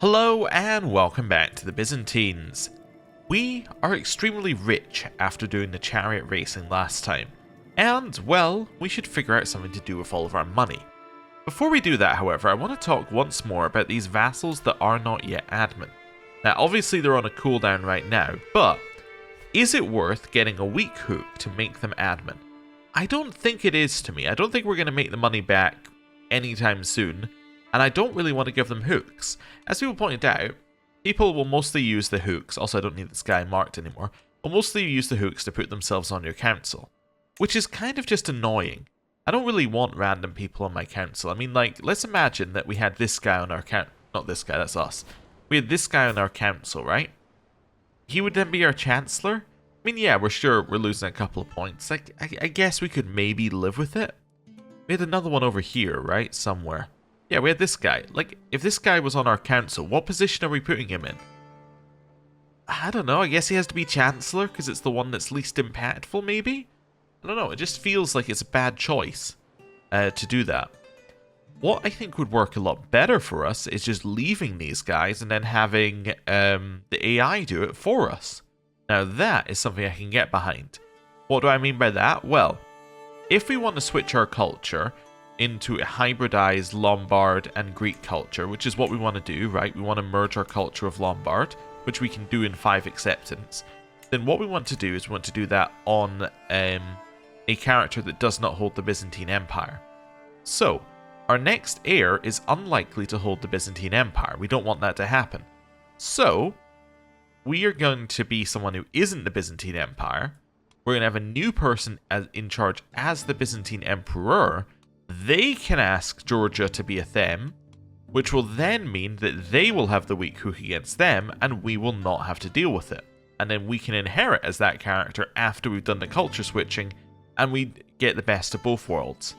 Hello and welcome back to the Byzantines. We are extremely rich after doing the chariot racing last time, and, well, we should figure out something to do with all of our money. Before we do that, however, I want to talk once more about these vassals that are not yet admin. Now, obviously they're on a cooldown right now, but is it worth getting a weak hook to make them admin? I don't think it is to me. I don't think we're going to make the money back anytime soon. And I don't really want to give them hooks. As people pointed out, people will mostly use the hooks, also I don't need this guy marked anymore, will mostly use the hooks to put themselves on your council. Which is kind of just annoying. I don't really want random people on my council. I mean, like, let's imagine that we had this guy on our council. Not this guy, that's us. We had this guy on our council, right? He would then be our chancellor? I mean, yeah, we're sure we're losing a couple of points. Like, I guess we could maybe live with it. We had another one over here, right? Somewhere. Yeah, we had this guy. Like, if this guy was on our council, what position are we putting him in? I don't know. I guess he has to be Chancellor because it's the one that's least impactful, maybe? I don't know. It just feels like it's a bad choice to do that. What I think would work a lot better for us is just leaving these guys and then having the AI do it for us. Now, that is something I can get behind. What do I mean by that? Well, if we want to switch our culture into a hybridized Lombard and Greek culture, which is what we want to do, right? We want to merge our culture with Lombard, which we can do in 5 acceptance. Then what we want to do is we want to do that on a character that does not hold the Byzantine Empire. So, our next heir is unlikely to hold the Byzantine Empire. We don't want that to happen. So, we are going to be someone who isn't the Byzantine Empire. We're going to have a new person in charge as the Byzantine Emperor. They can ask Georgia to be a them, which will then mean that they will have the weak hook against them, and we will not have to deal with it. And then we can inherit as that character after we've done the culture switching, and we get the best of both worlds.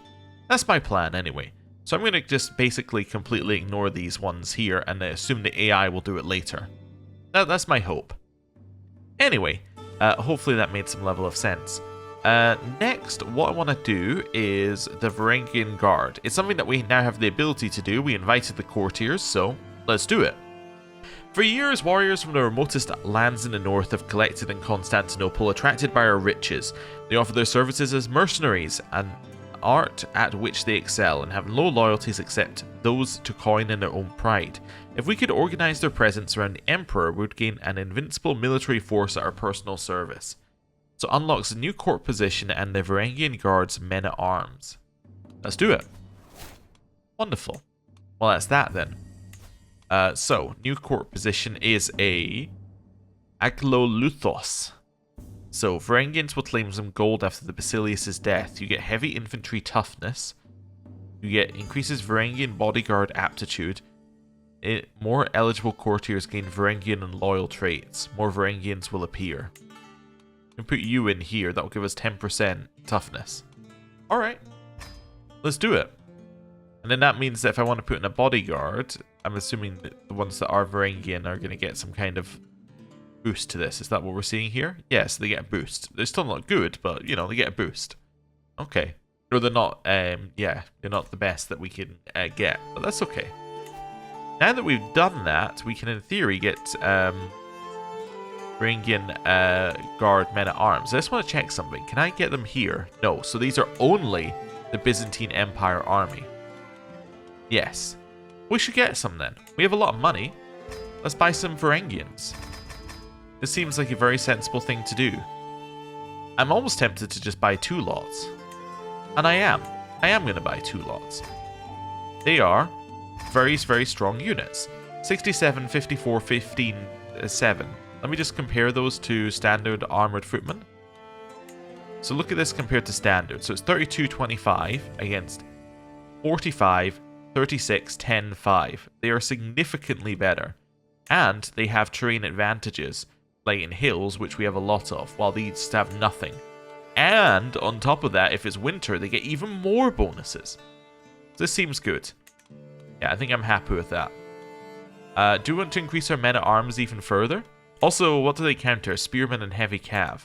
That's my plan anyway. So I'm going to just basically completely ignore these ones here, and assume the AI will do it later. That's my hope. Anyway, hopefully that made some level of sense. Next, what I want to do is the Varangian Guard. It's something that we now have the ability to do. We invited the courtiers, so let's do it. For years, warriors from the remotest lands in the north have collected in Constantinople, attracted by our riches. They offer their services as mercenaries, an art at which they excel, and have no loyalties except those to coin in their own pride. If we could organize their presence around the Emperor, we would gain an invincible military force at our personal service. So unlocks a new court position and the Varangian Guard's men-at-arms. Let's do it. Wonderful. Well, that's that then. So, new court position is a Akloluthos. So, Varangians will claim some gold after the Basilius' death. You get heavy infantry toughness. You get increases Varangian bodyguard aptitude. More eligible courtiers gain Varangian and loyal traits. More Varangians will appear. We can put you in here. That will give us 10% toughness. Alright. Let's do it. And then that means that if I want to put in a bodyguard, I'm assuming that the ones that are Varangian are going to get some kind of boost to this. Is that what we're seeing here? Yes, they get a boost. They're still not good, but, you know, they get a boost. Okay. Or they're not, yeah, they're not the best that we can get. But that's okay. Now that we've done that, we can, in theory, get Varangian Guard men-at-arms. I just want to check something. Can I get them here? No. So these are only the Byzantine Empire army. Yes. We should get some then. We have a lot of money. Let's buy some Varangians. This seems like a very sensible thing to do. I'm almost tempted to just buy 2 lots. And I am. I am going to buy 2 lots. They are very, very strong units. 67, 54, 15, 7. Let me just compare those to standard armored footmen. So look at this compared to standard. So it's 32-25 against 45, 36, 10, 5. They are significantly better. And they have terrain advantages, like in hills, which we have a lot of, while these have nothing. And on top of that, if it's winter, they get even more bonuses. This seems good. Yeah, I think I'm happy with that. Do we want to increase our men-at-arms even further? Also, what do they counter? Spearmen and heavy cav.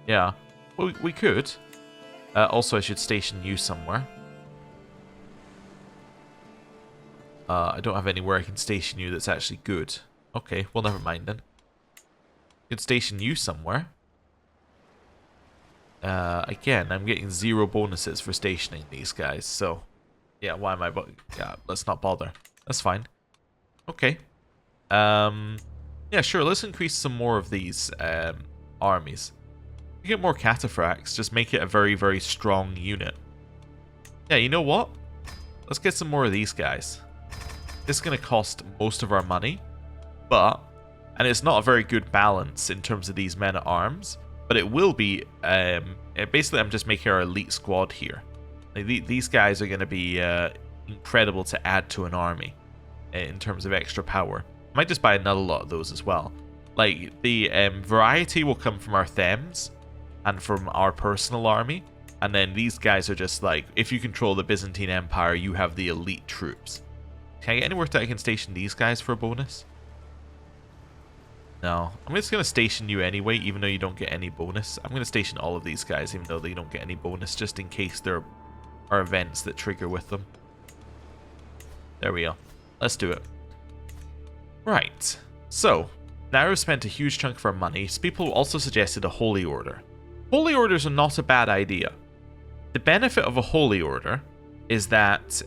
Yeah, well, we could. Also, I should station you somewhere. I don't have anywhere I can station you that's actually good. Okay, well, never mind then. Could station you somewhere. Again, I'm getting 0 bonuses for stationing these guys, so... Yeah, why am I... Yeah, let's not bother. That's fine. Okay. Yeah, sure, let's increase some more of these armies. Get more cataphracts, just make it a very, very strong unit. Yeah, you know what? Let's get some more of these guys. This is going to cost most of our money, but... And it's not a very good balance in terms of these men-at-arms, but it will be... basically, I'm just making our elite squad here. Like, these guys are going to be incredible to add to an army in terms of extra power. I might just buy another lot of those as well. Like, the variety will come from our thems and from our personal army. And then these guys are just like, if you control the Byzantine Empire, you have the elite troops. Can I get anywhere that I can station these guys for a bonus? No. I'm just going to station you anyway, even though you don't get any bonus. I'm going to station all of these guys, even though they don't get any bonus, just in case there are events that trigger with them. There we go. Let's do it. Right. So, now we've spent a huge chunk of our money, so people also suggested a Holy Order. Holy Orders are not a bad idea. The benefit of a Holy Order is that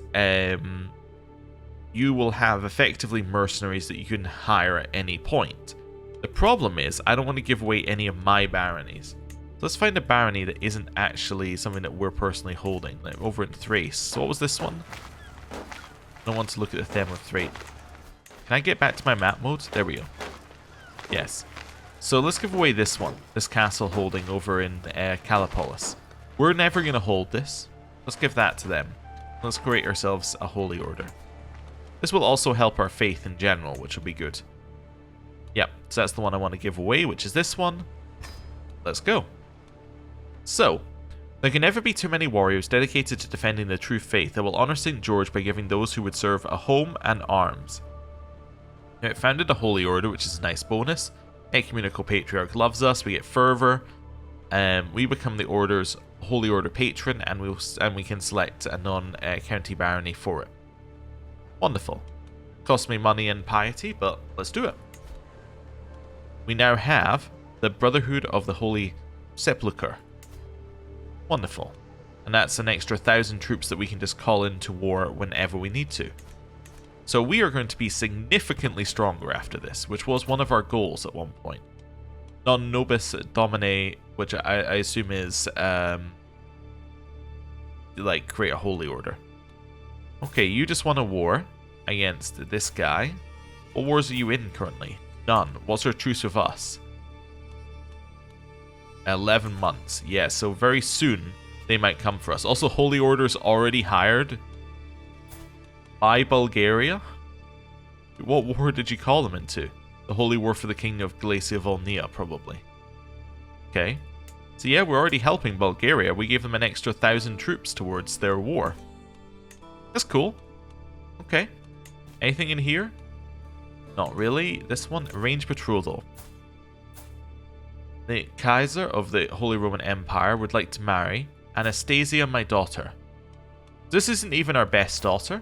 you will have effectively mercenaries that you can hire at any point. The problem is, I don't want to give away any of my baronies. So let's find a barony that isn't actually something that we're personally holding. Like over in Thrace. So what was this one? I don't want to look at the theme of Thrace. Can I get back to my map mode? There we go. Yes. So let's give away this one. This castle holding over in Calapolis. We're never going to hold this. Let's give that to them. Let's create ourselves a Holy Order. This will also help our faith in general, which will be good. Yep, so that's the one I want to give away, which is this one. Let's go. So, there can never be too many warriors dedicated to defending the true faith that will honor St. George by giving those who would serve a home and arms. Now, it founded a Holy Order, which is a nice bonus. Ecumenical Patriarch loves us, we get fervor. We become the Order's Holy Order patron, and we can select a non-county barony for it. Wonderful. Cost me money and piety, but let's do it. We now have the Brotherhood of the Holy Sepulchre. Wonderful. And that's an extra 1,000 troops that we can just call into war whenever we need to. So we are going to be significantly stronger after this, which was one of our goals at one point. Non Nobis Domine, which I assume is, like, create a holy order. Okay, you just won a war against this guy. What wars are you in currently? None. What's our truce with us? 11 months. Yeah, so very soon they might come for us. Also, Holy Order's already hired by Bulgaria. What war did you call them into? The Holy War for the King of Galicia Volnia, probably. Okay. So yeah, we're already helping Bulgaria. We gave them an extra 1,000 troops towards their war. That's cool. Okay. Anything in here? Not really. This one, arrange betrothal. The Kaiser of the Holy Roman Empire would like to marry Anastasia, my daughter. This isn't even our best daughter.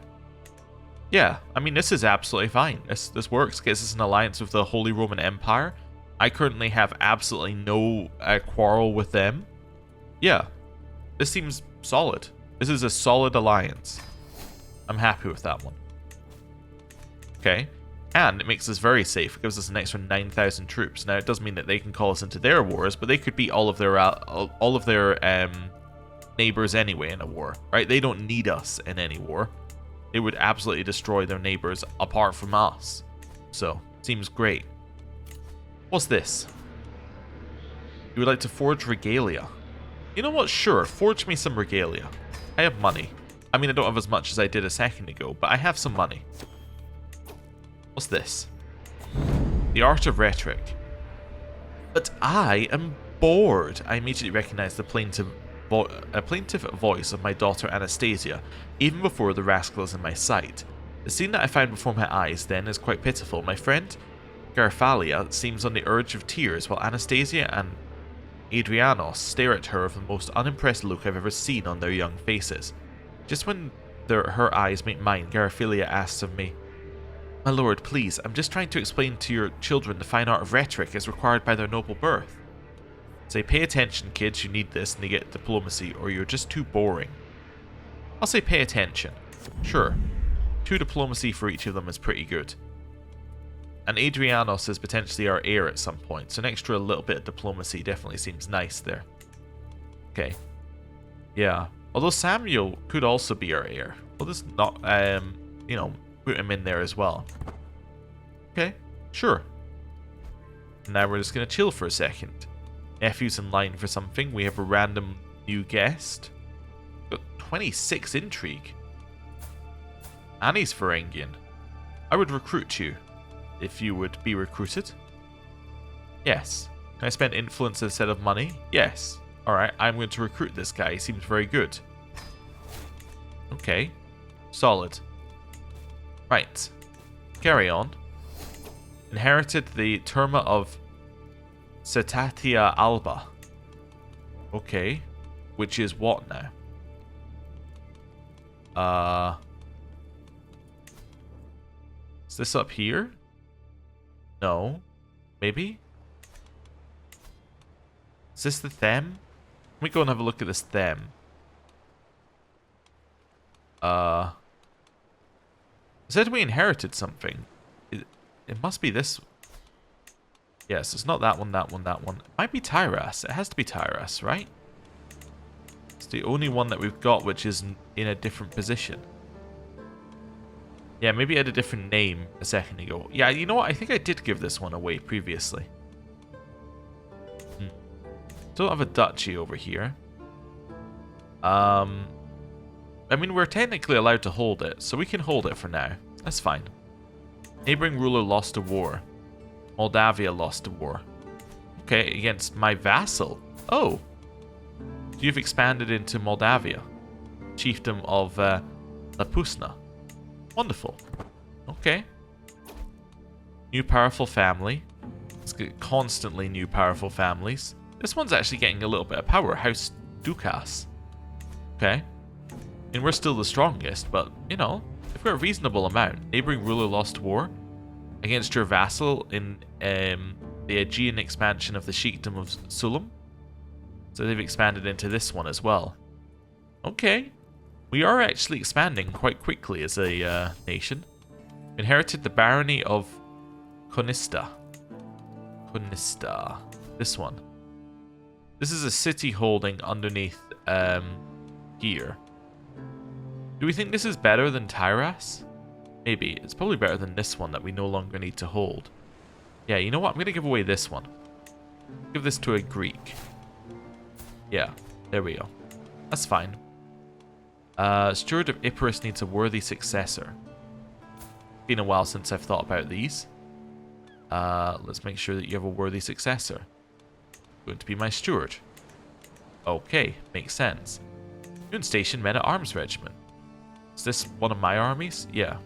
Yeah, I mean, this is absolutely fine. This works. Gets us an alliance with the Holy Roman Empire. I currently have absolutely no quarrel with them. Yeah, this seems solid. This is a solid alliance. I'm happy with that one. Okay. And it makes us very safe. It gives us an extra 9,000 troops. Now, it doesn't mean that they can call us into their wars, but they could beat all of their neighbors anyway in a war, right? They don't need us in any war. They would absolutely destroy their neighbors apart from us. So, seems great. What's this? You would like to forge regalia. You know what? Sure, forge me some regalia. I have money. I mean, I don't have as much as I did a second ago, but I have some money. What's this? The Art of Rhetoric. But I am bored. I immediately recognize the plaintive voice of my daughter Anastasia, even before the rascal is in my sight. The scene that I find before my eyes then is quite pitiful. My friend Garfalia seems on the urge of tears, while Anastasia and Adrianos stare at her with the most unimpressed look I've ever seen on their young faces. Just when her eyes meet mine, Gariphilia asks of me, "My lord, please, I'm just trying to explain to your children the fine art of rhetoric as required by their noble birth. Say, pay attention, kids, you need this, and they get diplomacy, or you're just too boring." I'll say pay attention. Sure. 2 diplomacy for each of them is pretty good. And Adrianos is potentially our heir at some point, so an extra little bit of diplomacy definitely seems nice there. Okay. Yeah. Although Samuel could also be our heir. We'll just not, you know, put him in there as well. Okay. Sure. Now we're just going to chill for a second. Nephew's in line for something. We have a random new guest. Got 26 intrigue. Annie's Varangian. I would recruit you. If you would be recruited? Yes. Can I spend influence instead of money? Yes. Alright, I'm going to recruit this guy. He seems very good. Okay. Solid. Right. Carry on. Inherited the Terma of Cetatia Alba. Okay. Which is what now? Is this up here? No. Maybe? Is this the them? Let me go and have a look at this them. It said we inherited something. It must be this. Yes, it's not that one, that one, that one. It might be Tyras. It has to be Tyras, right? It's the only one that we've got which is in a different position. Yeah, maybe it had a different name a second ago. Yeah, you know what? I think I did give this one away previously. Don't have a duchy over here. I mean, we're technically allowed to hold it, so we can hold it for now. That's fine. Neighboring ruler lost a war. Moldavia lost a war. Okay, against my vassal. Oh. You've expanded into Moldavia. Chiefdom of Lapusna. Wonderful. Okay. New powerful family. Let's get constantly new powerful families. This one's actually getting a little bit of power. House Dukas. Okay. I mean, we're still the strongest, but, you know, if we're a reasonable amount. Neighboring ruler lost war against your vassal in the Aegean expansion of the Sheikdom of Sulam. So they've expanded into this one as well. Okay. We are actually expanding quite quickly as a nation. Inherited the barony of Conista. Conista. This one. This is a city holding underneath here. Do we think this is better than Tyras? Maybe. It's probably better than this one that we no longer need to hold. Yeah, you know what? I'm going to give away this one. Give this to a Greek. Yeah, there we go. That's fine. Steward of Epirus needs a worthy successor. Been a while since I've thought about these. Let's make sure that you have a worthy successor. Going to be my steward. Okay, makes sense. Moon Station Men at Arms Regiment. Is this one of my armies? Yeah.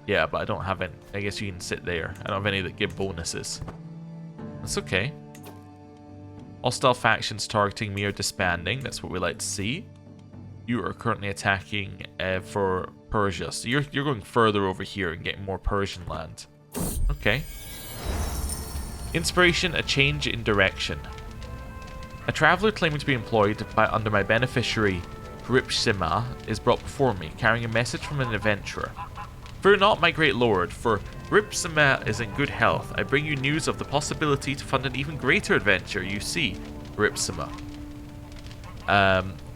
Yeah, but I don't have any. I guess you can sit there. I don't have any that give bonuses. That's okay. Hostile factions targeting me are disbanding. That's what we like to see. You are currently attacking for Persia. So you're going further over here and getting more Persian land. Okay. Inspiration, a change in direction. A traveller claiming to be employed under my beneficiary Hripsima is brought before me, carrying a message from an adventurer. Fear not, my great lord, for Hripsima is in good health. I bring you news of the possibility to fund an even greater adventure. You see, Hripsima.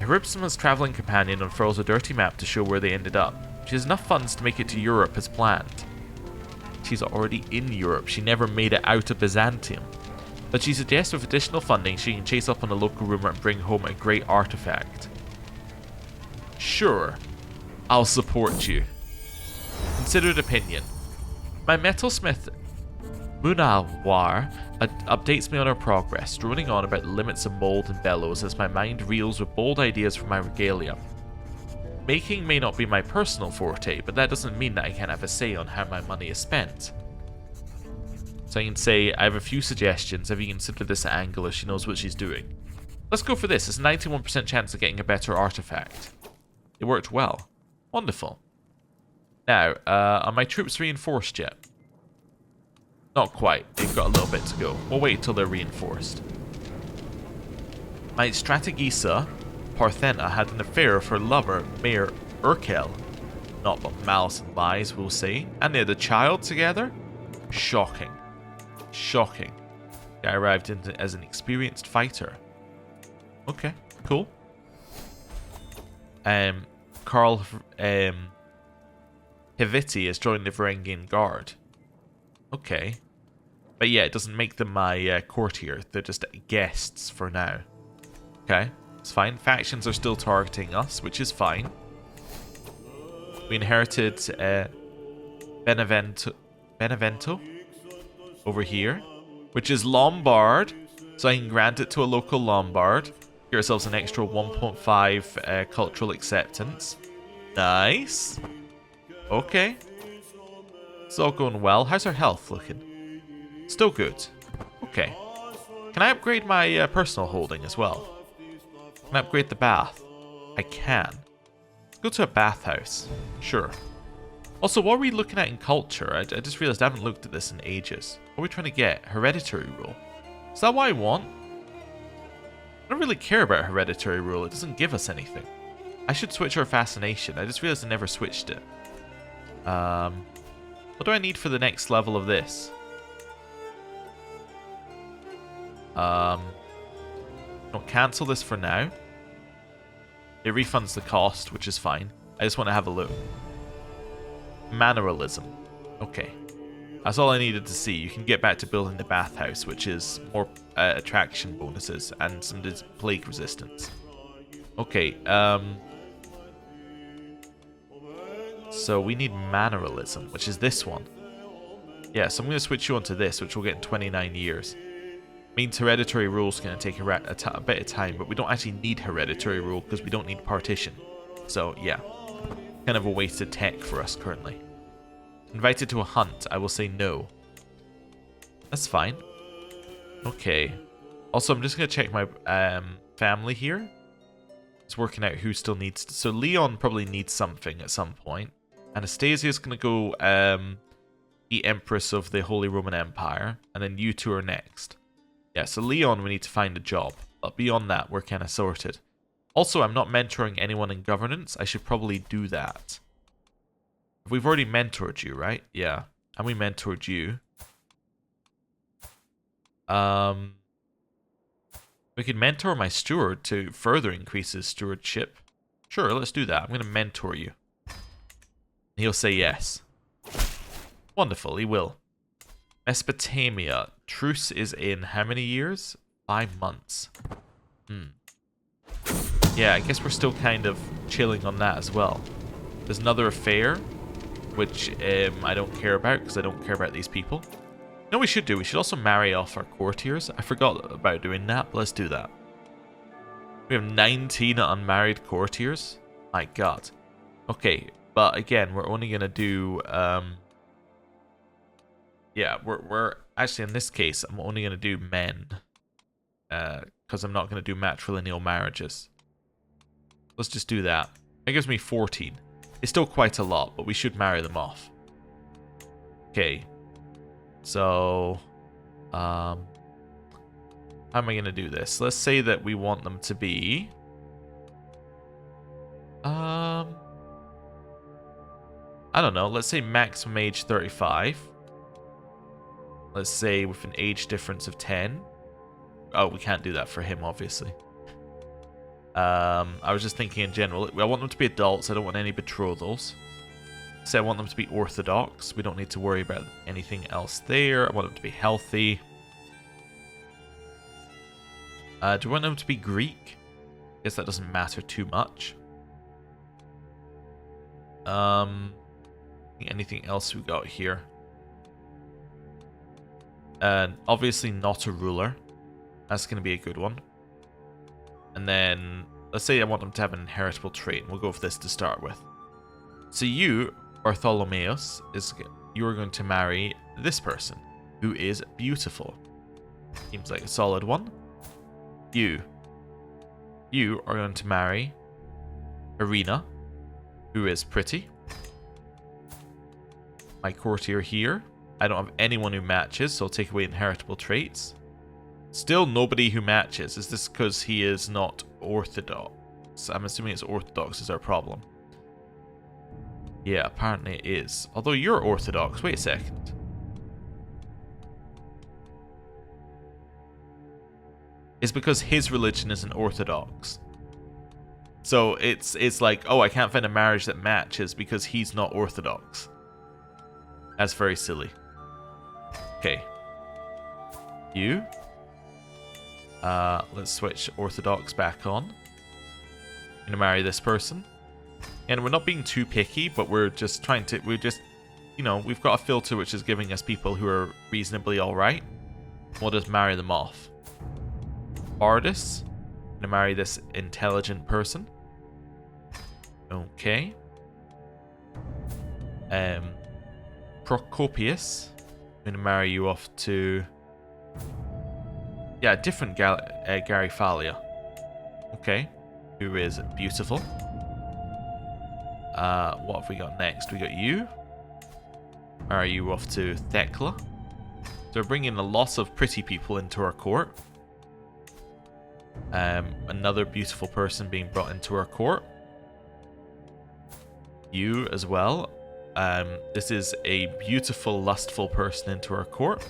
Hripsima's travelling companion unfurls a dirty map to show where they ended up. She has enough funds to make it to Europe as planned. She's already in Europe. She never made it out of Byzantium. But she suggests with additional funding, she can chase up on a local rumour and bring home a great artifact. Sure, I'll support you. Considered opinion. My metalsmith Munawar updates me on our progress, droning on about the limits of mould and bellows as my mind reels with bold ideas for my regalia. Making may not be my personal forte, but that doesn't mean that I can't have a say on how my money is spent. So I can say, I have a few suggestions. Have you considered this angle if she knows what she's doing? Let's go for this. It's a 91% chance of getting a better artifact. It worked well. Wonderful. Now, are my troops reinforced yet? Not quite. They've got a little bit to go. We'll wait until they're reinforced. My strategisa, Parthena, had an affair with her lover, Mayor Urkel. Not but malice and lies, we'll say. And they had a child together? Shocking. Shocking. I arrived as an experienced fighter. Okay, cool. Karl Heviti has joined the Varangian Guard. Okay. But yeah, it doesn't make them my courtier. They're just guests for now. Okay, it's fine. Factions are still targeting us, which is fine. We inherited Benevento over here, which is Lombard. So I can grant it to a local Lombard. Get ourselves an extra 1.5 cultural acceptance. Nice. Okay. It's all going well. How's our health looking? Still good. Okay. Can I upgrade my personal holding as well? Can I upgrade the bath? I can. Let's go to a bathhouse. Sure. Also, what are we looking at in culture? I just realized I haven't looked at this in ages. What are we trying to get? Hereditary rule. Is that what I want? I don't really care about hereditary rule. It doesn't give us anything. I should switch our fascination. I just realized I never switched it. What do I need for the next level of this? I'll cancel this for now. It refunds the cost, which is fine. I just want to have a look. Manneralism. Okay. That's all I needed to see. You can get back to building the bathhouse, which is more attraction bonuses and some plague resistance. Okay, so we need manneralism, which is this one. Yeah, so I'm going to switch you onto this, which we'll get in 29 years. Means hereditary rule is going to take a bit of time, but we don't actually need hereditary rule because we don't need partition. So, yeah. Kind of a wasted tech for us currently. Invited to a hunt, I will say no. That's fine. Okay. Also, I'm just going to check my family here. It's working out who still needs... So, Leon probably needs something at some point. Anastasia is going to go be Empress of the Holy Roman Empire. And then you two are next. Yeah, so Leon, we need to find a job. But beyond that, we're kind of sorted. Also, I'm not mentoring anyone in governance. I should probably do that. We've already mentored you, right? Yeah. And we mentored you. We could mentor my steward to further increase his stewardship. Sure, let's do that. I'm going to mentor you. He'll say yes. Wonderful, he will. Mesopotamia. Truce is in how many years? 5 months. Yeah, I guess we're still kind of chilling on that as well. There's another affair, which I don't care about because I don't care about these people. You know what we should do? We should also marry off our courtiers. I forgot about doing that, but let's do that. We have 19 unmarried courtiers. My god. Okay, but again, we're only going to do... yeah, we're actually, in this case, I'm only going to do men. Because I'm not going to do matrilineal marriages. Let's just do that. That gives me 14. It's still quite a lot, but we should marry them off. Okay. So, how am I going to do this? Let's say that we want them to be... I don't know. Let's say maximum age 35. Let's say with an age difference of 10. Oh, we can't do that for him, obviously. I was just thinking in general. I want them to be adults. I don't want any betrothals. So I want them to be orthodox. We don't need to worry about anything else there. I want them to be healthy. Do I want them to be Greek? I guess that doesn't matter too much. Anything else we got here? Obviously not a ruler. That's going to be a good one. And then, let's say I want them to have an inheritable trait. We'll go with this to start with. So you, Bartholomeus, you are going to marry this person, who is beautiful. Seems like a solid one. You are going to marry Irina, who is pretty. My courtier here. I don't have anyone who matches, so I'll take away inheritable traits. Still nobody who matches. Is this because he is not orthodox? I'm assuming it's orthodox is our problem. Yeah, apparently it is. Although you're orthodox. Wait a second. It's because his religion isn't orthodox. So it's like, oh, I can't find a marriage that matches because he's not orthodox. That's very silly. Okay. You. Let's switch orthodox back on. I'm gonna marry this person. And we're not being too picky, but we're just trying to, you know, we've got a filter which is giving us people who are reasonably alright. We'll just marry them off. Bardus. I'm gonna marry this intelligent person. Okay. Procopius. I'm gonna marry you off to... yeah, different Garifalia. Okay. Who is beautiful. What have we got next? We got you. Marry you off to Thecla. So we're bringing a lot of pretty people into our court. Another beautiful person being brought into our court. You as well. This is a beautiful, lustful person into our court.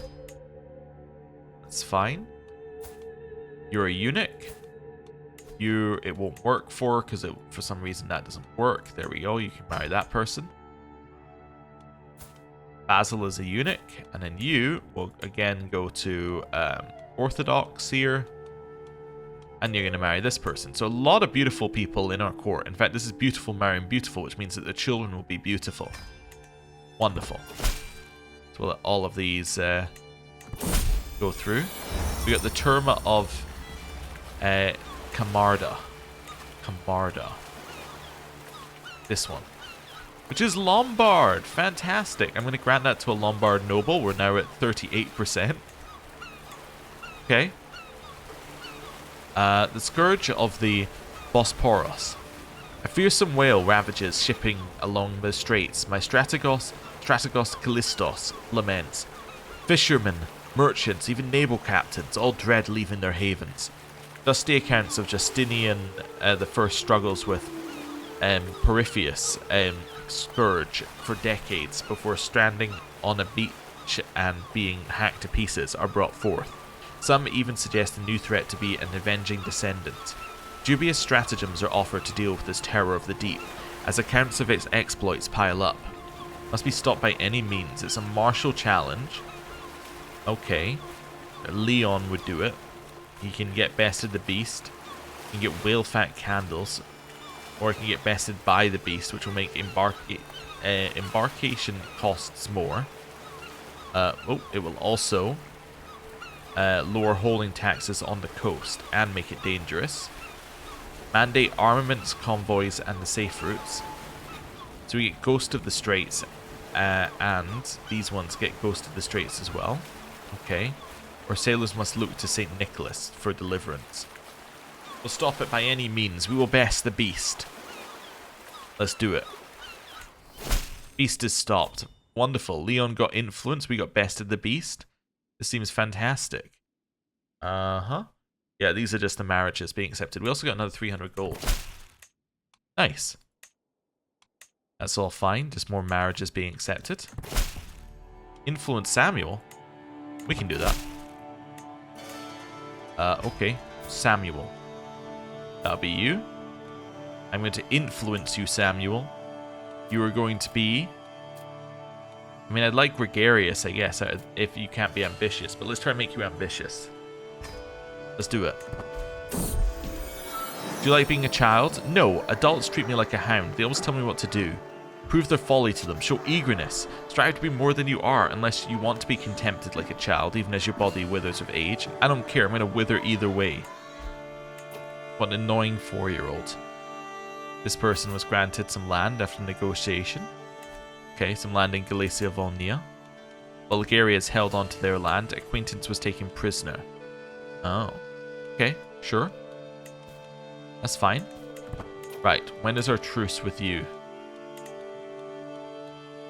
That's fine. You're a eunuch. You, it won't work for because for some reason that doesn't work. There we go. You can marry that person. Basil is a eunuch, and then you will again go to Orthodox here. And you're going to marry this person. So a lot of beautiful people in our court. In fact, this is beautiful marrying beautiful, which means that the children will be beautiful. Wonderful. So we'll let all of these go through. We got the Terma of Camarda. This one. Which is Lombard. Fantastic. I'm going to grant that to a Lombard noble. We're now at 38%. Okay. The Scourge of the Bosporus. A fearsome whale ravages shipping along the straits. My Strategos Callistos laments. Fishermen, merchants, even naval captains, all dread leaving their havens. Dusty accounts of Justinian the First struggles with Peripheus Scourge for decades before stranding on a beach and being hacked to pieces are brought forth. Some even suggest a new threat to be an avenging descendant. Dubious stratagems are offered to deal with this terror of the deep, as accounts of its exploits pile up. Must be stopped by any means. It's a martial challenge. Okay. Leon would do it. He can get bested the beast. He can get whale fat candles. Or he can get bested by the beast, which will make embarkation costs more. It will also... lower holding taxes on the coast and make it dangerous. Mandate armaments, convoys, and the safe routes. So we get Ghost of the Straits, and these ones get Ghost of the Straits as well. Okay. Our sailors must look to St. Nicholas for deliverance. We'll stop it by any means. We will best the beast. Let's do it. Beast is stopped. Wonderful. Leon got influence. We got bested the beast. This seems fantastic. Uh-huh. Yeah, these are just the marriages being accepted. We also got another 300 gold. Nice. That's all fine. Just more marriages being accepted. Influence Samuel? We can do that. Okay. Samuel. That'll be you. I'm going to influence you, Samuel. You are going to be... I mean, I'd like gregarious, I guess, if you can't be ambitious. But let's try and make you ambitious. Let's do it. Do you like being a child? No, adults treat me like a hound. They always tell me what to do. Prove their folly to them. Show eagerness. Strive to be more than you are, unless you want to be contempted like a child, even as your body withers with age. I don't care. I'm going to wither either way. What an annoying 4-year-old. This person was granted some land after negotiation. Okay, some land in Galicia Volnia. Bulgaria has held on to their land. Acquaintance was taken prisoner. Oh. Okay, sure. That's fine. Right, when is our truce with you?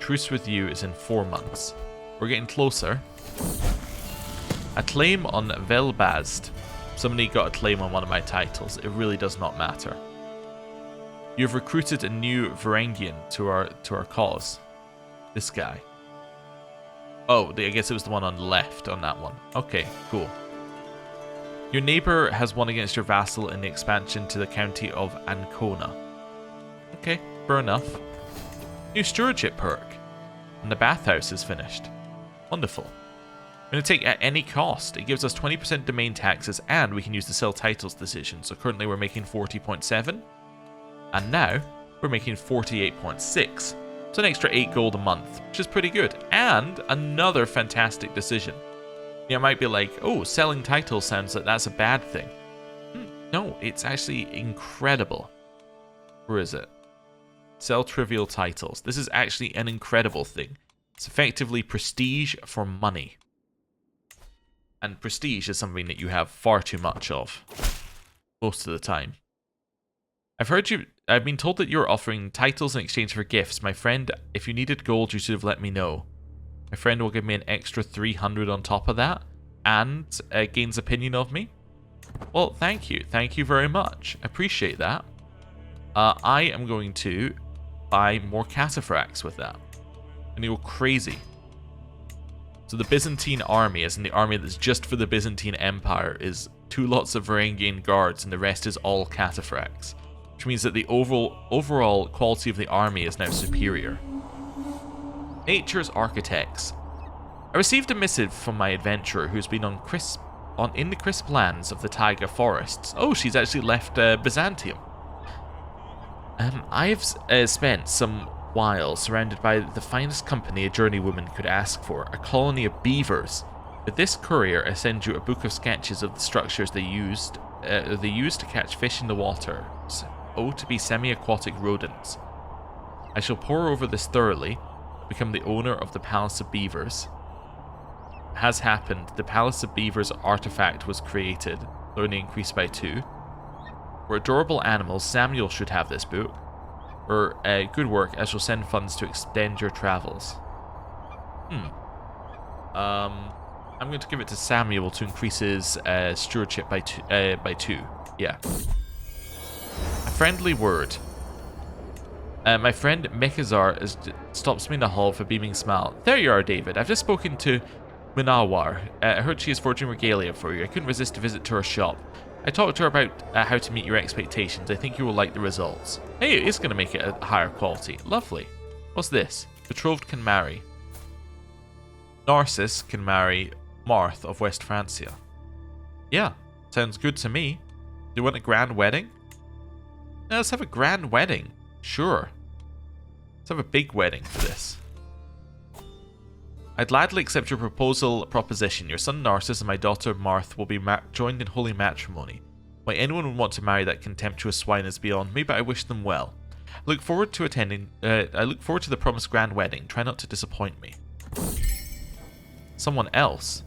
Truce with you is in 4 months. We're getting closer. A claim on Velbazd. Somebody got a claim on one of my titles. It really does not matter. You've recruited a new Varangian to our cause. This guy. Oh, I guess it was the one on the left on that one. Okay, cool. Your neighbour has won against your vassal in the expansion to the county of Ancona. Okay, fair enough. New stewardship perk. And the bathhouse is finished. Wonderful. I'm going to take at any cost. It gives us 20% domain taxes and we can use the sell titles decision. So currently we're making 40.7. And now we're making 48.6. It's an extra 8 gold a month, which is pretty good. And another fantastic decision. You might be like, oh, selling titles sounds like that's a bad thing. No, it's actually incredible. Where is it? Sell trivial titles. This is actually an incredible thing. It's effectively prestige for money. And prestige is something that you have far too much of. Most of the time. I've been told that you're offering titles in exchange for gifts. My friend, if you needed gold, you should have let me know. My friend will give me an extra 300 on top of that. And gains opinion of me. Well, thank you. Thank you very much. I appreciate that. I am going to buy more cataphracts with that. And they go crazy. So the Byzantine army, as in the army that's just for the Byzantine Empire, is 2 lots of Varangian guards and the rest is all cataphracts. Which means that the overall quality of the army is now superior. Nature's Architects. I received a missive from my adventurer who's been in the crisp lands of the Taiga forests. Oh, she's actually left Byzantium. I've spent some while surrounded by the finest company a journeywoman could ask for, a colony of beavers. With this courier, I send you a book of sketches of the structures they used to catch fish in the water. To be semi-aquatic rodents. I shall pore over this thoroughly, become the owner of the Palace of Beavers. Has happened, the Palace of Beavers artifact was created, learning increased by 2. For adorable animals, Samuel should have this book. For good work, I shall send funds to extend your travels. I'm going to give it to Samuel to increase his stewardship by 2. Yeah. A friendly word. My friend Mekazar stops me in the hall for beaming smile. There you are, David. I've just spoken to Munawar. I heard she is forging regalia for you. I couldn't resist a visit to her shop. I talked to her about how to meet your expectations. I think you will like the results. Hey, it is going to make it a higher quality. Lovely. What's this? Betrothed can marry. Narcissus can marry Marth of West Francia. Yeah, sounds good to me. Do you want a grand wedding? Yeah, let's have a grand wedding. Sure. Let's have a big wedding for this. I'd gladly accept your proposition. Your son Narcissus and my daughter Marth will be joined in holy matrimony. Why anyone would want to marry that contemptuous swine is beyond me, but I wish them well. I look forward to the promised grand wedding. Try not to disappoint me. Someone else.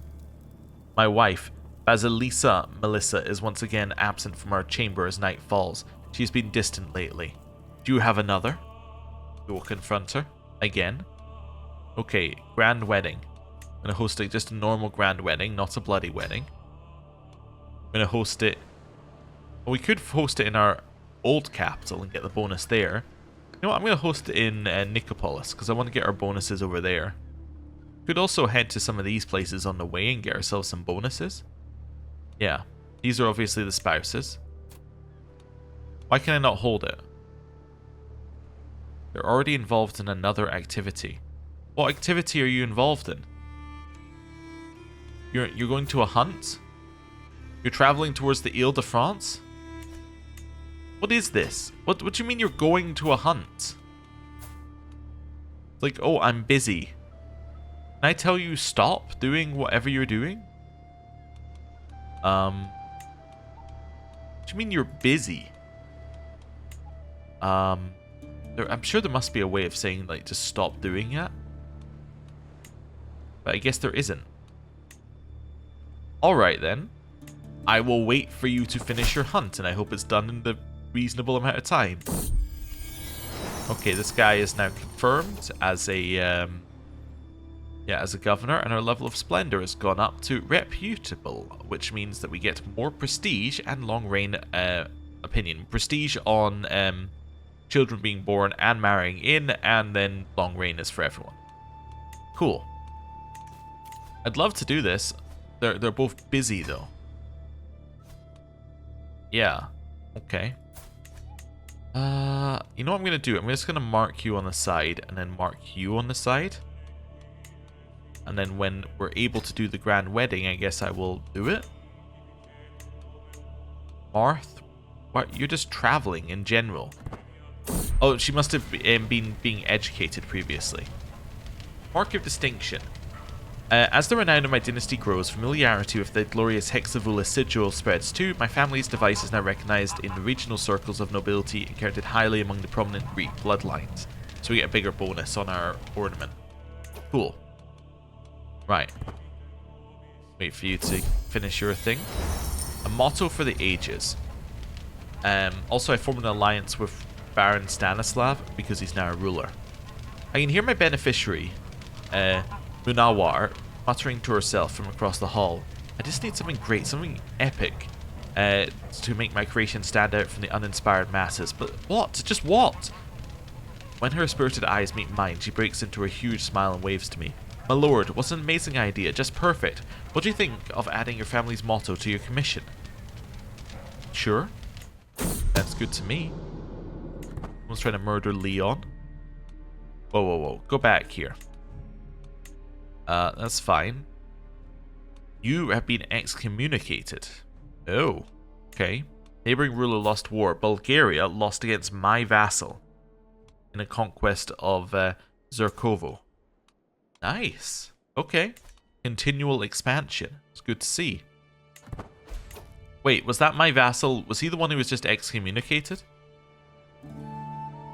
My wife, Basilisa Melissa, is once again absent from our chamber as night falls. She's been distant lately. Do you have another? We will confront her. Again. Okay, grand wedding. I'm going to host just a normal grand wedding, not a bloody wedding. I'm going to host it... Well, we could host it in our old capital and get the bonus there. You know what, I'm going to host it in Nicopolis, because I want to get our bonuses over there. We could also head to some of these places on the way and get ourselves some bonuses. Yeah, these are obviously the spouses. Why can I not hold it? They're already involved in another activity. What activity are you involved in? You're going to a hunt? You're traveling towards the Ile-de-France? What is this? What do you mean you're going to a hunt? Like, oh, I'm busy. Can I tell you stop doing whatever you're doing? What do you mean you're busy? I'm sure there must be a way of saying, like, to stop doing it. But I guess there isn't. Alright then. I will wait for you to finish your hunt, and I hope it's done in the reasonable amount of time. Okay, this guy is now confirmed as a as a governor, and our level of splendor has gone up to reputable, which means that we get more prestige and long reign opinion. Prestige on children being born and marrying in, and then long reign is for everyone. Cool. I'd love to do this. They're both busy though. Yeah. Okay. You know what I'm gonna do? I'm just gonna mark you on the side, and then mark you on the side. And then when we're able to do the grand wedding, I guess I will do it. Marth? What? You're just traveling in general. Oh, she must have been being educated previously. Mark of distinction. As the renown of my dynasty grows, familiarity with the glorious Hexavula sigil spreads too. My family's device is now recognized in the regional circles of nobility and counted highly among the prominent Greek bloodlines. So we get a bigger bonus on our ornament. Cool. Right. Wait for you to finish your thing. A motto for the ages. Also, I formed an alliance with Baron Stanislav because he's now a ruler. I can hear my beneficiary, Munawar, muttering to herself from across the hall. I just need something great, something epic, to make my creation stand out from the uninspired masses. But what? Just what? When her spirited eyes meet mine, she breaks into a huge smile and waves to me. My lord, what's an amazing idea, just perfect. What do you think of adding your family's motto to your commission? Sure. That's good to me. Someone's trying to murder Leon. Whoa, whoa, whoa. Go back here. That's fine. You have been excommunicated. Oh, okay. Neighboring ruler lost war. Bulgaria lost against my vassal in a conquest of Zerkovo. Nice. Okay. Continual expansion. It's good to see. Wait, was that my vassal? Was he the one who was just excommunicated?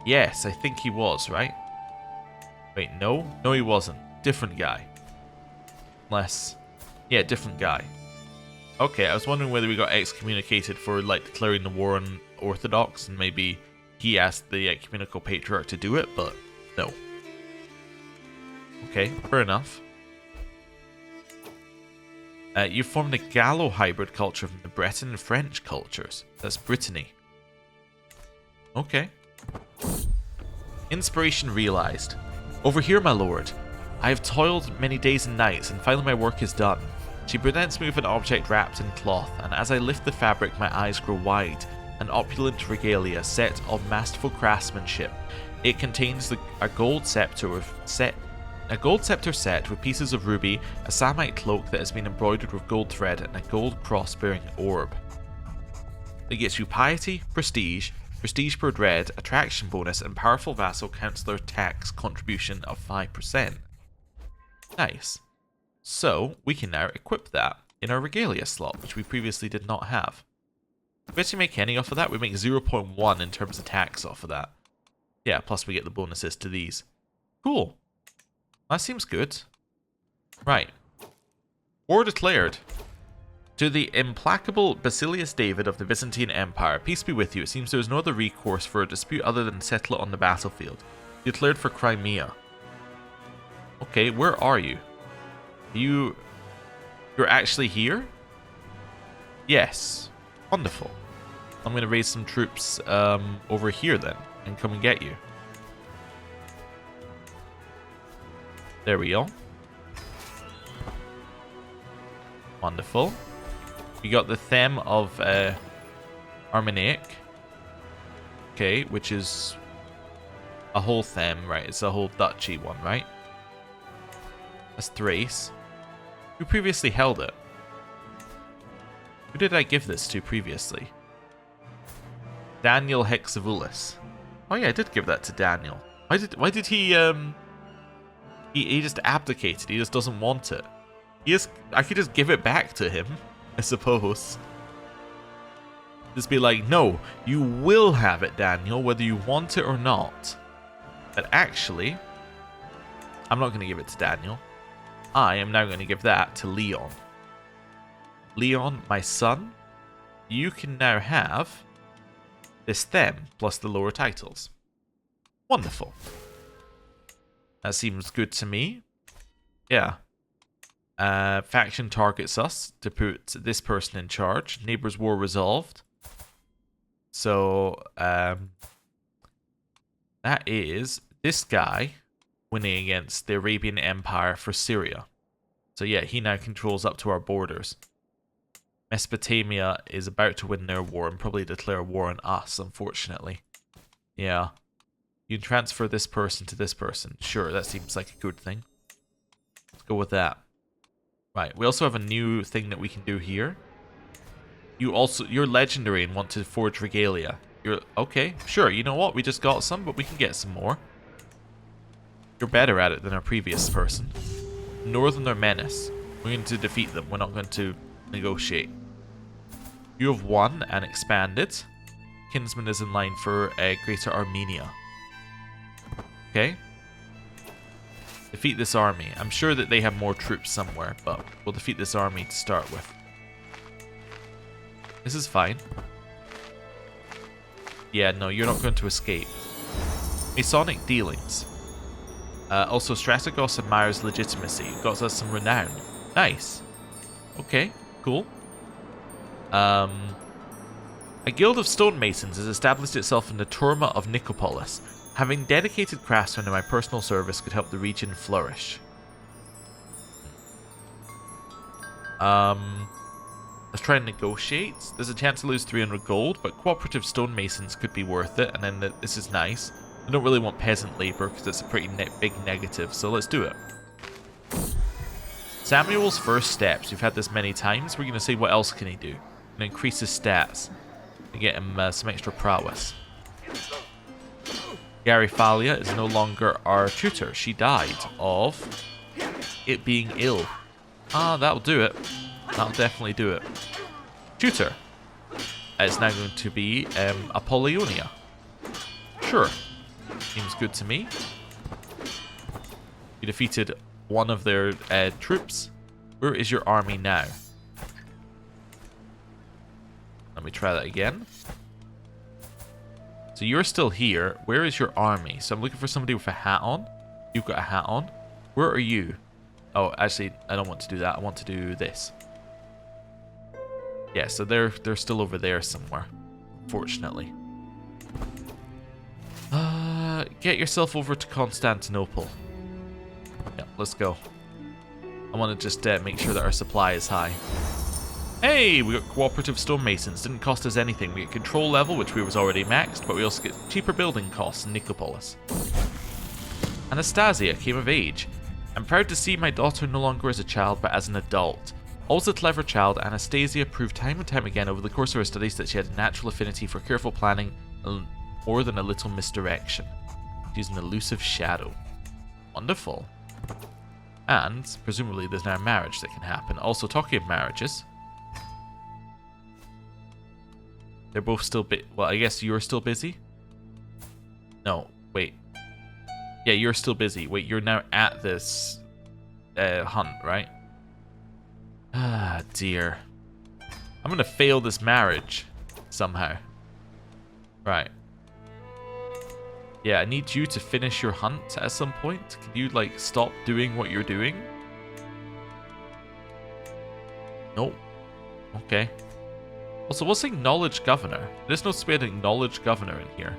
Yes, I think he was, right? Wait, no? No, he wasn't. Different guy. Unless... yeah, different guy. Okay, I was wondering whether we got excommunicated for, like, declaring the war on Orthodox, and maybe he asked the ecumenical patriarch to do it, but no. Okay, fair enough. You formed a Gallo hybrid culture from the Breton and French cultures. That's Brittany. Okay. Inspiration realized. Over here, my lord. I have toiled many days and nights, and finally my work is done. She presents me with an object wrapped in cloth, and as I lift the fabric, my eyes grow wide. An opulent regalia set of masterful craftsmanship. It contains a gold scepter set with pieces of ruby, a samite cloak that has been embroidered with gold thread, and a gold cross-bearing orb. It gets you piety, prestige per dread, attraction bonus, and powerful vassal counselor tax contribution of 5%. Nice. So, we can now equip that in our regalia slot, which we previously did not have. I bet you make any off of that. We make 0.1 in terms of tax off of that. Yeah, plus we get the bonuses to these. Cool. That seems good. Right. War declared. To the implacable Basilius David of the Byzantine Empire, peace be with you. It seems there is no other recourse for a dispute other than settle it on the battlefield. Declared for Crimea. Okay, where are you? You're actually here? Yes. Wonderful. I'm going to raise some troops over here then and come and get you. There we go. Wonderful. We got the them of Armeniac. Okay, which is a whole them, right? It's a whole duchy one, right? That's Thrace. Who previously held it? Who did I give this to previously? Daniel Hexavulus. Oh yeah, I did give that to Daniel. Why did he he just abdicated. He just doesn't want it. I could just give it back to him, I suppose. Just be like, no, you will have it, Daniel, whether you want it or not. But actually, I'm not going to give it to Daniel. I am now going to give that to Leon. Leon, my son, you can now have this them plus the lower titles. Wonderful. That seems good to me. Yeah. Faction targets us to put this person in charge. Neighbors' war resolved. So, that is this guy winning against the Arabian Empire for Syria. So yeah, he now controls up to our borders. Mesopotamia is about to win their war and probably declare war on us, unfortunately. Yeah. You can transfer this person to this person. Sure, that seems like a good thing. Let's go with that. Right, we also have a new thing that we can do here. You're legendary and want to forge regalia. You're okay, sure, you know what? We just got some, but we can get some more. You're better at it than our previous person. Northern or Menace. We're going to defeat them. We're not going to negotiate. You have won and expanded. Kinsman is in line for Greater Armenia. Okay. Defeat this army. I'm sure that they have more troops somewhere, but we'll defeat this army to start with. This is fine. Yeah, no, you're not going to escape. Masonic dealings. Also, Strategos admires legitimacy. Got us some renown. Nice. Okay, cool. A guild of stonemasons has established itself in the Turma of Nicopolis. Having dedicated craftsmen in my personal service could help the region flourish. Let's try and negotiate. There's a chance to lose 300 gold, but cooperative stonemasons could be worth it, and then this is nice. I don't really want peasant labor because it's a pretty big negative, so let's do it. Samuel's first steps. We've had this many times. We're going to see what else can he do. And increase his stats and get him some extra prowess. Garifalia is no longer our tutor. She died of it being ill. Ah, that'll do it. That'll definitely do it. Tutor. It's now going to be Apollonia. Sure. Seems good to me. You defeated one of their troops. Where is your army now? Let me try that again. So you're still here. Where is your army? So I'm looking for somebody with a hat on. You've got a hat on. Where are you? Oh, actually, I don't want to do that. I want to do this. Yeah, so they're still over there somewhere. Fortunately. Get yourself over to Constantinople. Yeah, let's go. I want to just make sure that our supply is high. Hey, we got cooperative stonemasons. Didn't cost us anything. We get control level, which we was already maxed, but we also get cheaper building costs in Nicopolis. Anastasia came of age. I'm proud to see my daughter no longer as a child, but as an adult. Always a clever child, Anastasia proved time and time again over the course of her studies that she had a natural affinity for careful planning and more than a little misdirection. She's an elusive shadow. Wonderful. And, presumably, there's now a marriage that can happen. Also, talking of marriages... They're both still well, I guess you're still busy? No, wait. Yeah, you're still busy. Wait, you're now at this hunt, right? Ah, dear. I'm gonna fail this marriage somehow. Right. Yeah, I need you to finish your hunt at some point. Can you, like, stop doing what you're doing? Nope. Okay. Also, what's acknowledged governor? There's no supposed to be an acknowledged governor in here.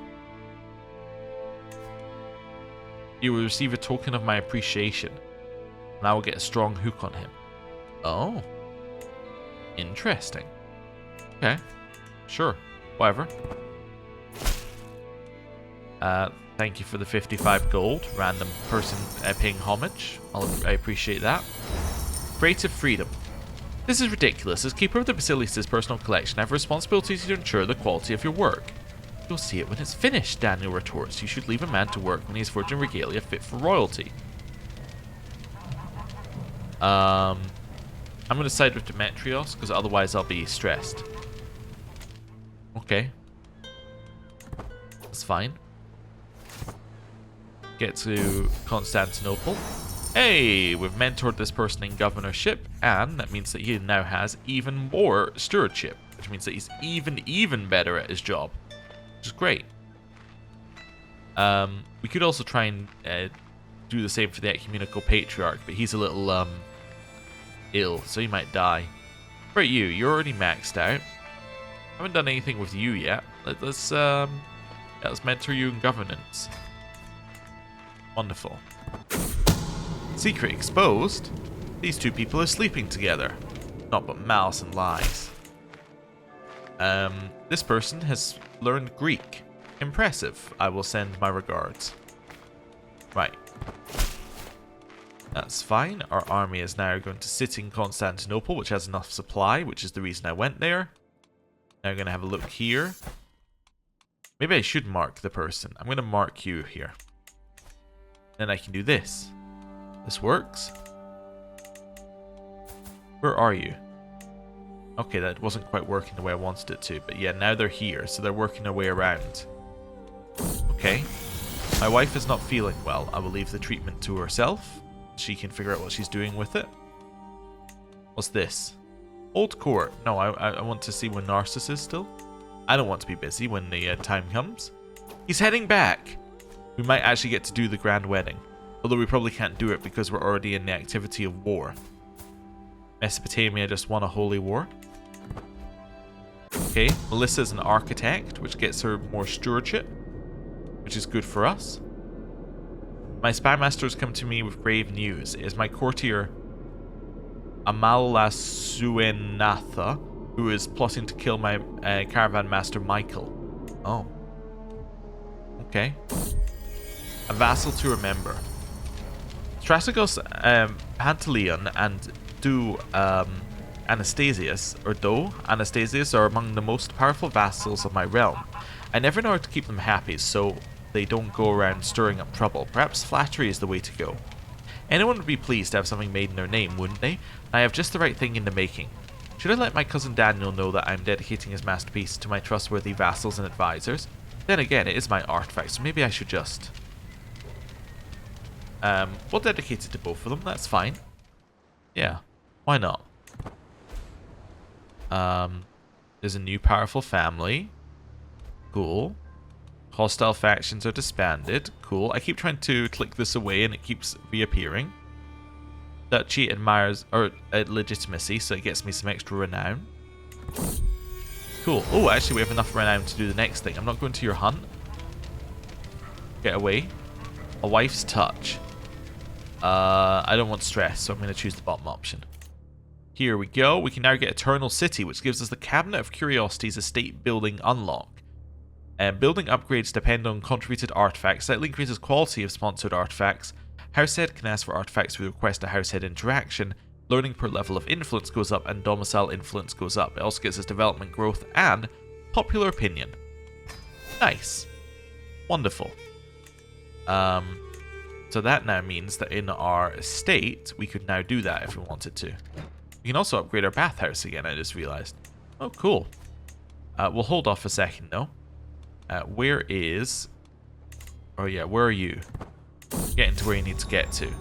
You will receive a token of my appreciation, and I will get a strong hook on him. Oh. Interesting. Okay. Sure. Whatever. Thank you for the 55 gold. Random person paying homage. I appreciate that. Creative freedom. This is ridiculous. As keeper of the Basilius' personal collection, I have a responsibility to ensure the quality of your work. You'll see it when it's finished, Daniel retorts. You should leave a man to work when he is forging regalia fit for royalty. I'm going to side with Demetrios, because otherwise I'll be stressed. Okay. That's fine. Get to Constantinople. Hey, we've mentored this person in governorship, and that means that he now has even more stewardship, which means that he's even better at his job, which is great. We could also try and do the same for the ecumenical patriarch, but he's a little ill, so he might die. Right, you're already maxed out. Haven't done anything with you yet. Let's mentor you in governance. Wonderful. Secret exposed? These two people are sleeping together. Not but malice and lies. This person has learned Greek. Impressive. I will send my regards. Right. That's fine. Our army is now going to sit in Constantinople, which has enough supply, which is the reason I went there. Now I'm going to have a look here. Maybe I should mark the person. I'm going to mark you here. Then I can do this. This works. Where are you? Okay, that wasn't quite working the way I wanted it to. But yeah, now they're here, so they're working their way around. Okay. My wife is not feeling well. I will leave the treatment to herself. She can figure out what she's doing with it. What's this? Old court. No, I want to see when Narcissus is still. I don't want to be busy when the time comes. He's heading back. We might actually get to do the grand wedding. Although we probably can't do it because we're already in the activity of war. Mesopotamia just won a holy war. Okay, Melissa's an architect, which gets her more stewardship, which is good for us. My spy master has come to me with grave news. It is my courtier Amalasuenatha, who is plotting to kill my caravan master Michael. Oh. Okay. A vassal to remember. Strategos Pantaleon and Anastasius are among the most powerful vassals of my realm. I never know how to keep them happy, so they don't go around stirring up trouble. Perhaps flattery is the way to go. Anyone would be pleased to have something made in their name, wouldn't they? I have just the right thing in the making. Should I let my cousin Daniel know that I'm dedicating his masterpiece to my trustworthy vassals and advisors? Then again, it is my artifact, so maybe I should just... we'll dedicate it to both of them, that's fine. Yeah, why not? There's a new powerful family. Cool. Hostile factions are disbanded. Cool. I keep trying to click this away and it keeps reappearing. Duchy admires legitimacy, so it gets me some extra renown. Cool. Oh, actually we have enough renown to do the next thing. I'm not going to your hunt. Get away. A wife's touch. I don't want stress, so I'm going to choose the bottom option. Here we go. We can now get Eternal City, which gives us the Cabinet of Curiosities estate building unlock. Building upgrades depend on contributed artifacts, slightly increases quality of sponsored artifacts. Househead can ask for artifacts with request a househead interaction. Learning per level of influence goes up and domicile influence goes up. It also gets us development growth and popular opinion. Nice. Wonderful. So that now means that in our estate, we could now do that if we wanted to. We can also upgrade our bathhouse again, I just realized. Oh, cool. We'll hold off a second, though. Where is... Oh, yeah, where are you? Getting to where you need to get to.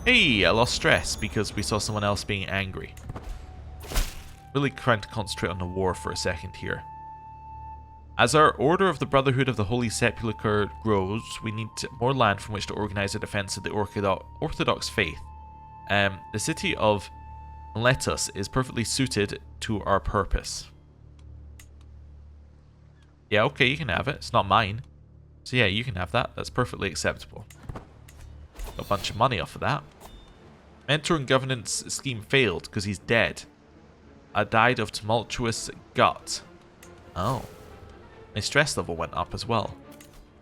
Hey, I lost stress because we saw someone else being angry. Really trying to concentrate on the war for a second here. As our Order of the Brotherhood of the Holy Sepulchre grows, we need more land from which to organize a defense of the Orthodox faith. The city of Menace is perfectly suited to our purpose. Yeah, okay, you can have it. It's not mine. So yeah, you can have that. That's perfectly acceptable. Got a bunch of money off of that. Mentor and governance scheme failed because he's dead. I died of tumultuous gut. Oh. My stress level went up as well.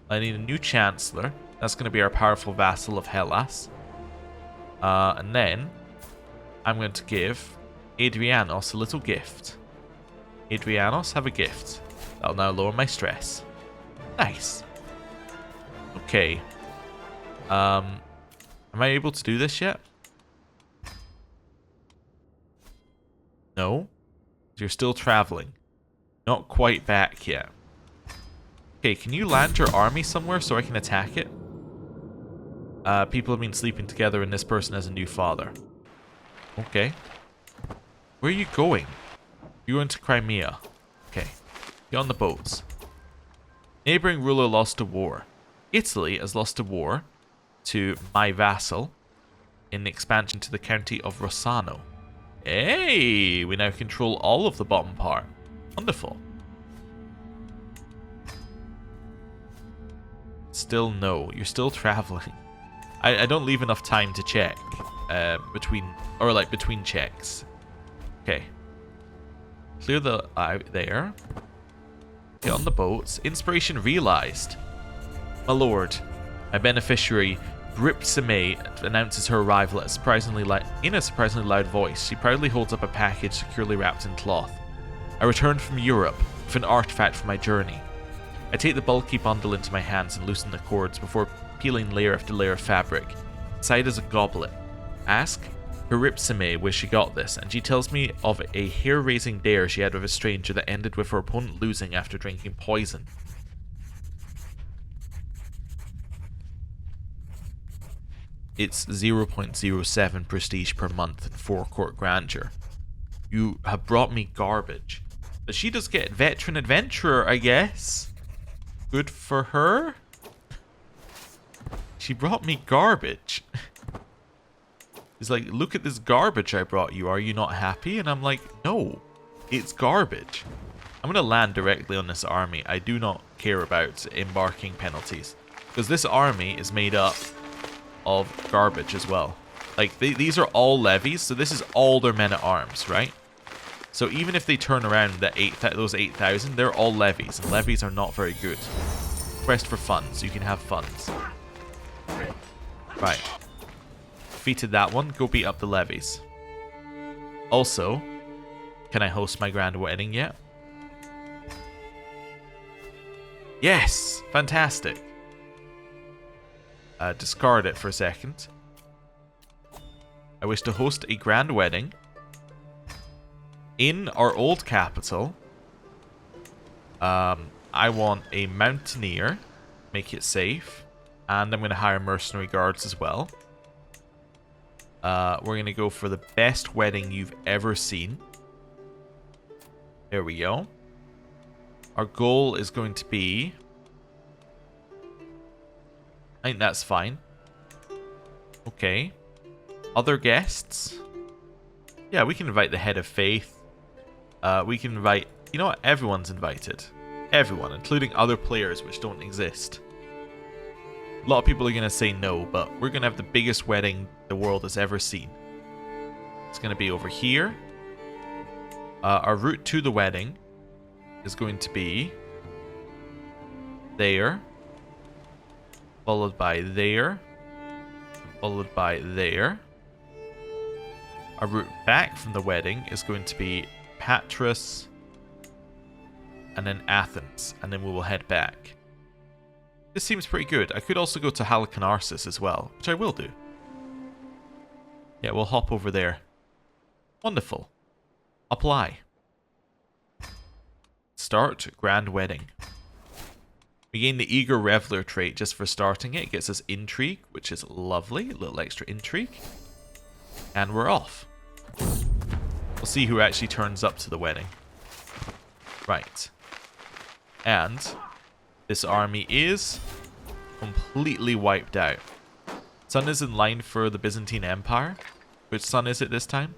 I need a new chancellor. That's going to be our powerful vassal of Hellas. And then I'm going to give Adrianos a little gift. Adrianos, have a gift. That'll now lower my stress. Nice. Okay. Am I able to do this yet? No. You're still traveling. Not quite back yet. Okay, can you land your army somewhere so I can attack it? People have been sleeping together and this person has a new father. Okay. Where are you going? You're going to Crimea. Okay. Get on the boats. Neighboring ruler lost a war. Italy has lost a war to my vassal in the expansion to the county of Rossano. Hey, we now control all of the bottom part. Wonderful. Still no. You're still traveling. I don't leave enough time to check between checks. Okay. Clear the out there. Get on the boats. Inspiration realized. My lord, my beneficiary Gripsime announces her arrival in a surprisingly loud voice. She proudly holds up a package securely wrapped in cloth. I returned from Europe with an artifact for my journey. I take the bulky bundle into my hands and loosen the cords before peeling layer after layer of fabric. Inside is a goblet. Ask Gripsime where she got this, and she tells me of a hair-raising dare she had with a stranger that ended with her opponent losing after drinking poison. It's 0.07 prestige per month and 4 court grandeur. You have brought me garbage. But she does get veteran adventurer, I guess. Good for her. She brought me garbage. He's like, look at this garbage I brought you. Are you not happy? And I'm like, no, it's garbage. I'm going to land directly on this army. I do not care about embarking penalties. Because this army is made up of garbage as well. Like, these are all levies, so this is all their men-at-arms, right? So even if they turn around those 8,000, they're all levies, and levies are not very good. Quest for funds. You can have funds. Right. Defeated that one. Go beat up the levies. Also, can I host my grand wedding yet? Yes! Fantastic. Discard it for a second. I wish to host a grand wedding in our old capital. I want a mountaineer, make it safe, and I'm going to hire mercenary guards as well. We're going to go for the best wedding you've ever seen. There we go. Our goal is going to be... I think that's fine. Okay. Other guests? Yeah, we can invite the head of faith. We can invite... You know what? Everyone's invited. Everyone, including other players which don't exist. A lot of people are going to say no, but we're going to have the biggest wedding the world has ever seen. It's going to be over here. Our route to the wedding is going to be there. Followed by there. Followed by there. Our route back from the wedding is going to be Patras. And then Athens. And then we will head back. This seems pretty good. I could also go to Halicarnassus as well, which I will do. Yeah, we'll hop over there. Wonderful. Apply. Start grand wedding. We gain the eager reveler trait just for starting it. It gets us intrigue, which is lovely. A little extra intrigue. And we're off. We'll see who actually turns up to the wedding. Right. And this army is completely wiped out. Sun is in line for the Byzantine Empire. Which sun is it this time?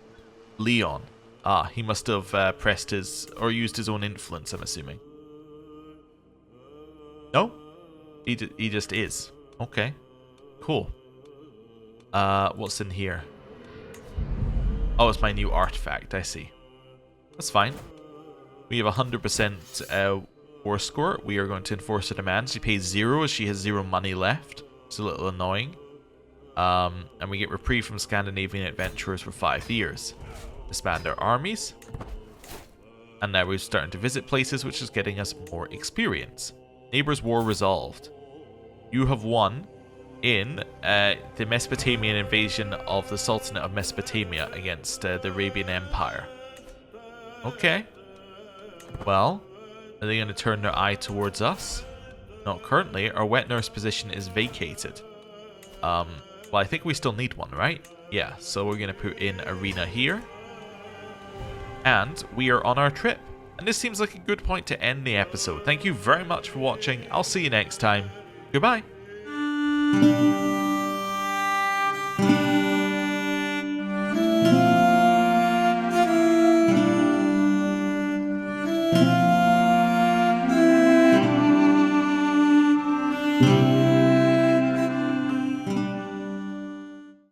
Leon. Ah, he must have pressed his... or used his own influence, I'm assuming. No? He just is. Okay. Cool. What's in here? Oh, it's my new artifact. I see. That's fine. We have 100% war score. We are going to enforce her demands. She pays 0 as she has 0 money left. It's a little annoying. And we get reprieve from Scandinavian adventurers for 5 years. Disband our armies. And now we're starting to visit places, which is getting us more experience. Neighbors' war resolved. You have won in the Mesopotamian invasion of the Sultanate of Mesopotamia against the Arabian Empire. Okay. Well, are they going to turn their eye towards us? Not currently. Our wet nurse position is vacated. Well, I think we still need one, right? Yeah, so we're going to put in arena here. And we are on our trip. And this seems like a good point to end the episode. Thank you very much for watching. I'll see you next time. Goodbye. you.